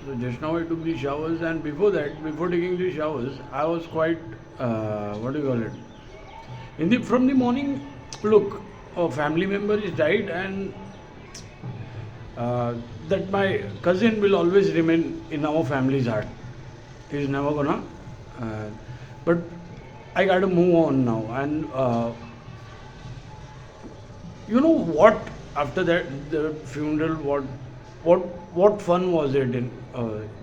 So just now I took the showers, and before that, before taking the showers, I was quite what do you call it? From the morning, look, a family member is died, and uh, that my cousin will always remain in our family's heart. He's never gonna. Uh, but I gotta move on now, and you know what? After that, the funeral, what, what fun was it in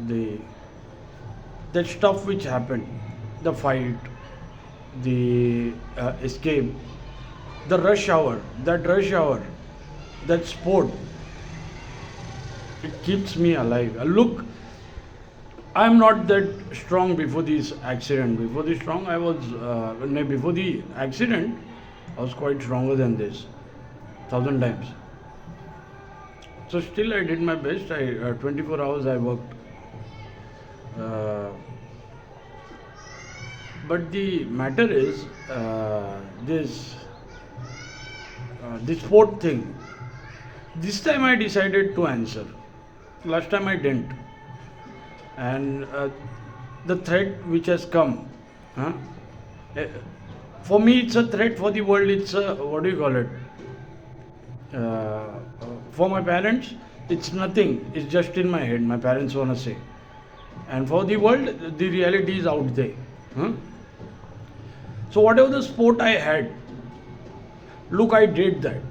the that stuff which happened, the fight, the escape, the rush hour, that sport. It keeps me alive. Look, I'm not that strong before this accident. Before the accident, I was quite stronger than this, thousand times. So still, I did my best. 24 hours I worked. Uh, but the matter is this sport thing. This time I decided to answer. Last time I didn't. And the threat which has come, huh? eh, for me it's a threat. For the world it's a, what do you call it? For my parents it's nothing. It's just in my head. My parents wanna say. And for the world, the reality is out there. Huh? So whatever the sport I had, look, I did that.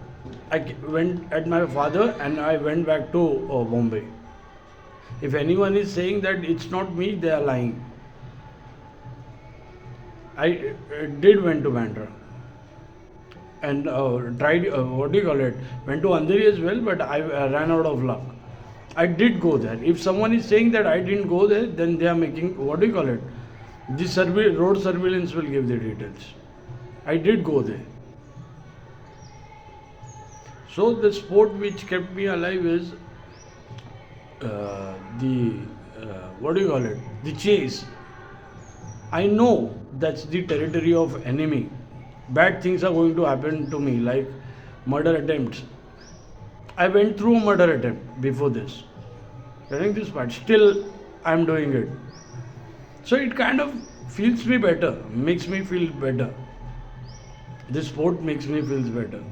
Went at my father and I went back to Bombay. If anyone is saying that it's not me, they are lying. I did went to Bandra and tried, what do you call it, went to Andheri as well, but I ran out of luck. I did go there. If someone is saying that I didn't go there, then they are making, what do you call it, the road surveillance will give the details. I did go there. So the sport which kept me alive is the what do you call it? The chase. I know that's the territory of enemy. Bad things are going to happen to me, like murder attempts. I went through a murder attempt before this. Getting this part, still I'm doing it. So it kind of feels me better, makes me feel better. This sport makes me feel better.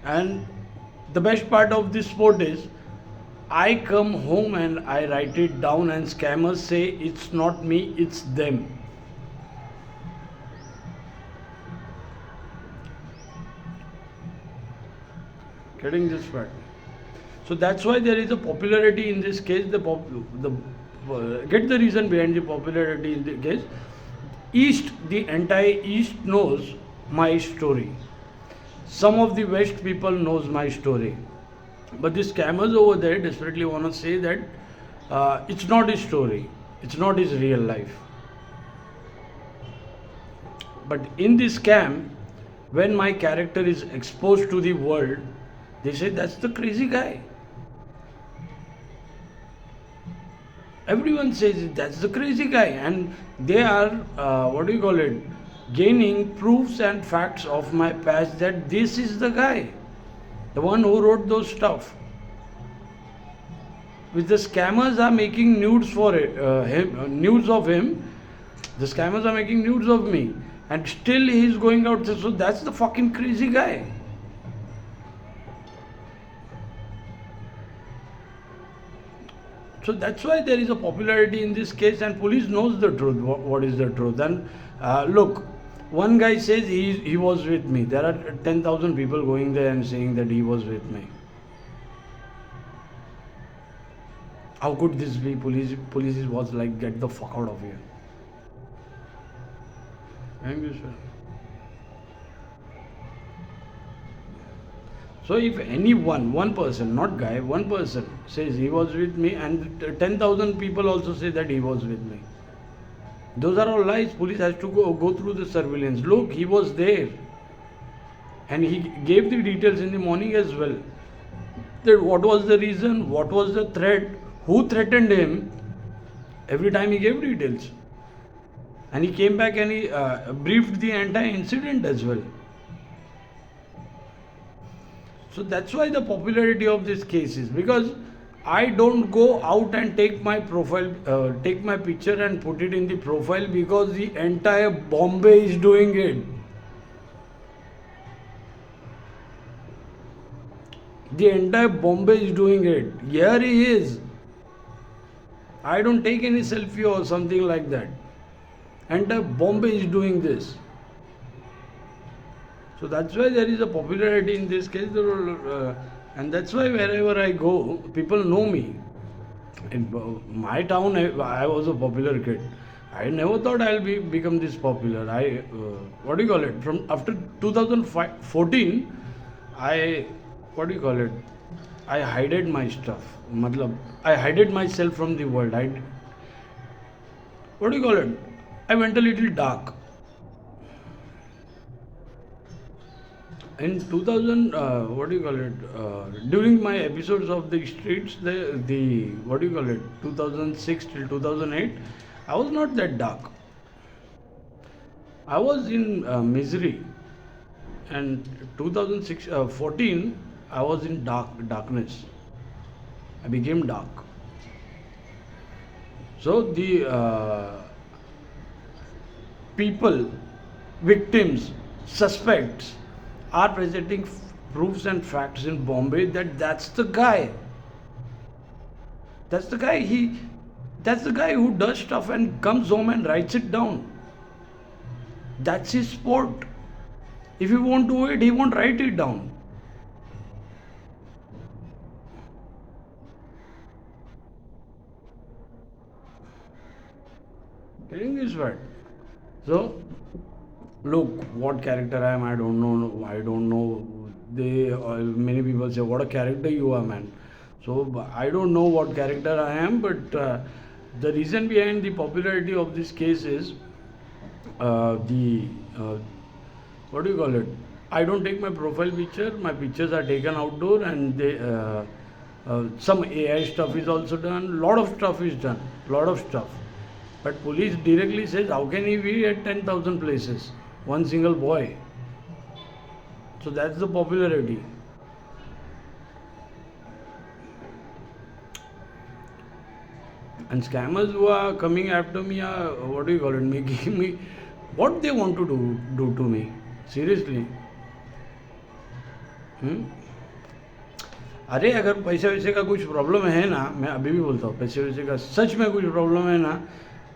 And the best part of this sport is I come home and I write it down, and scammers say it's not me, it's them. Getting this part. So that's why there is a popularity in this case. Get the reason behind the popularity in the case. The entire East knows my story. Some of the West people knows my story. But the scammers over there desperately want to say that it's not his story, it's not his real life. But in this scam, when my character is exposed to the world, they say that's the crazy guy. Everyone says that's the crazy guy, and they are, what do you call it, gaining proofs and facts of my past that this is the guy. The one who wrote those stuff. Which the scammers are making nudes for nudes of him. The scammers are making nudes of me, and still he is going out. So that's the fucking crazy guy. So that's why there is a popularity in this case, and police knows the truth. What is the truth? And look. One guy says he was with me. There are 10,000 people going there and saying that he was with me. How could this be? Police was like, get the fuck out of here. Thank you, sir. So if one person, not guy, one person says he was with me, and 10,000 people also say that he was with me. Those are all lies. Police has to go through the surveillance. Look, he was there. And he gave the details in the morning as well. That what was the reason, what was the threat, who threatened him. Every time he gave details. And he came back and he briefed the entire incident as well. So that's why the popularity of this case is, because I don't go out and take my profile, take my picture and put it in the profile because the entire Bombay is doing it. The entire Bombay is doing it. Here he is. I don't take any selfie or something like that. Entire Bombay is doing this. So that's why there is a popularity in this case, and that's why wherever I go, people know me. In my town, I was a popular kid. I never thought I'll become this popular. What do you call it? From after 2014, I, what do you call it? I hided my stuff. Matlab, I hided myself from the world. What do you call it? I went a little dark. In 2000, what do you call it? During my episodes of the streets, the what do you call it? 2006 till 2008, I was not that dark. I was in misery, and 2006, 14, I was in darkness. I became dark. So the people, victims, suspects are presenting proofs and facts in Bombay that that's the guy. That's the guy. That's the guy who does stuff and comes home and writes it down. That's his sport. If he won't do it, he won't write it down. Getting this right. So, look, what character I am, I don't know. I don't know. Many people say, what a character you are, man. So I don't know what character I am, but the reason behind the popularity of this case is the what do you call it? I don't take my profile picture. My pictures are taken outdoor, and some AI stuff is also done. Lot of stuff is done. Lot of stuff. But police directly says, how can he be at 10,000 places? One single boy. So that's the popularity. And scammers who are coming after me are, what do you call it, making me, what they want to do to me? Seriously. अरे अगर पैसे वैसे का कुछ problem है ना, मैं अभी भी बोलता हूँ, पैसे वैसे का सच में कुछ प्रॉब्लम है ना,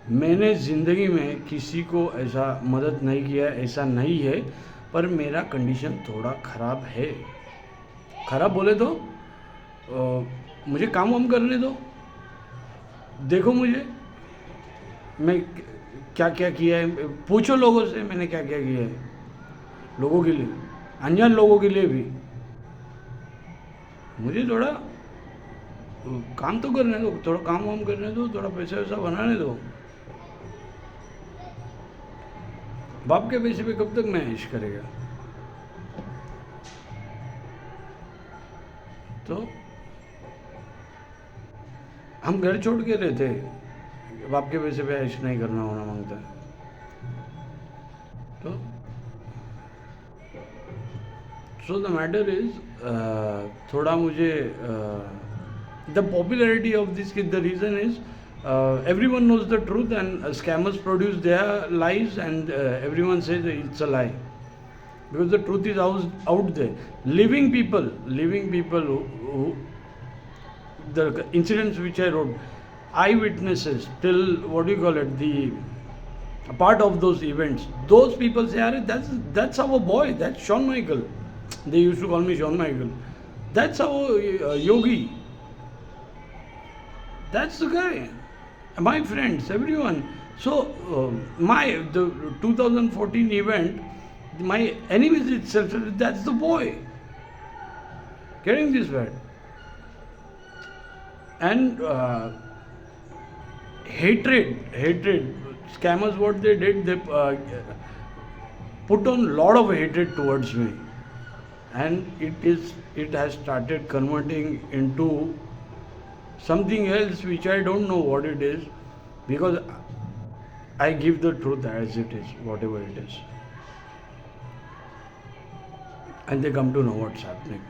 मैंने ज़िंदगी में किसी को ऐसा मदद नहीं किया, ऐसा नहीं है, पर मेरा कंडीशन थोड़ा ख़राब है. ख़राब बोले तो मुझे काम वाम करने दो, देखो मुझे मैं क्या क्या किया है, पूछो लोगों से मैंने क्या क्या किया है, लोगों के लिए, अनजान लोगों के लिए भी. मुझे थोड़ा काम तो करने दो, थोड़ा काम वाम करने दो, थोड़ा पैसा वैसा बनाने दो. बाप के पैसे पे कब तक मैं ऐश करेगा? तो हम घर छोड़ के रहते, बाप के पैसे पे ऐश नहीं करना होना मांगता है. तो सो द मैटर इज, थोड़ा मुझे the popularity of this, the reason is everyone knows the truth, and scammers produce their lies, and everyone says it's a lie, because the truth is out there. Living people who the incidents which I wrote, eyewitnesses till, what do you call it, the part of those events, those people say, that's our boy, that's Shawn Michael. They used to call me Shawn Michael. That's our Yogi. That's the guy. My friends, everyone. So the 2014 event, my enemies itself, that's the boy. Getting this right? And hatred. Scammers, what they did, they put on lot of hatred towards me, and it has started converting into something else which I don't know what it is, because I give the truth as it is, whatever it is, and they come to know what's happening.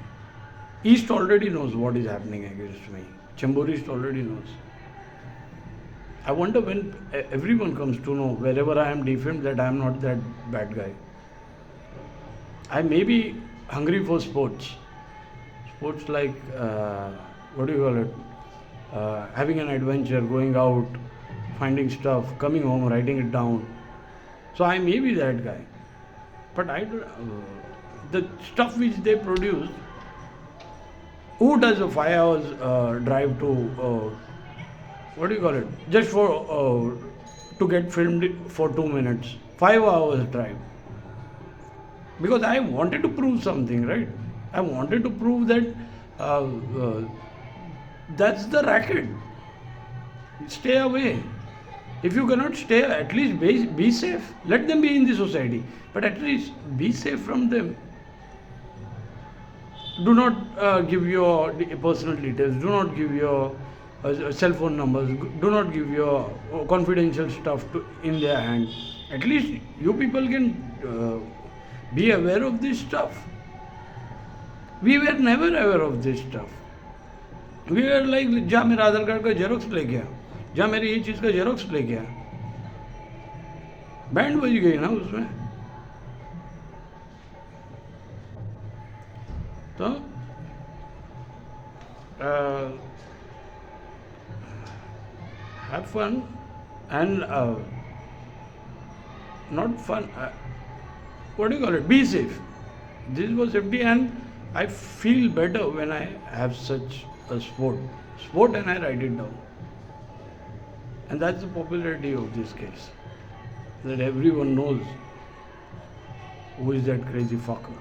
East already knows what is happening against me. Chamborist already knows. I wonder when everyone comes to know wherever I am defamed that I am not that bad guy. I may be hungry for sports. Sports like, what do you call it? Having an adventure, going out, finding stuff, coming home, writing it down. So I may be that guy. But I don't, the stuff which they produce, who does a 5 hours drive to, what do you call it? Just for, to get filmed for 2 minutes. 5 hours drive. Because I wanted to prove something, right? I wanted to prove that that's the racket. Stay away. If you cannot stay, at least be safe. Let them be in the society, but at least be safe from them. Do not give your personal details. Do not give your cell phone numbers. Do not give your confidential stuff in their hand. At least you people can be aware of this stuff. We were never aware of this stuff. We were like, जा मेरा आधार card का xerox ले गया, जा मेरी ये चीज़ का xerox ले गया, बैंड बज गई ना उसमें. तो have fun and not fun. What do you call it? Be safe. This was safety, and I feel better when I have such a sport and I write it down. And that's the popularity of this case, that everyone knows who is that crazy fucker.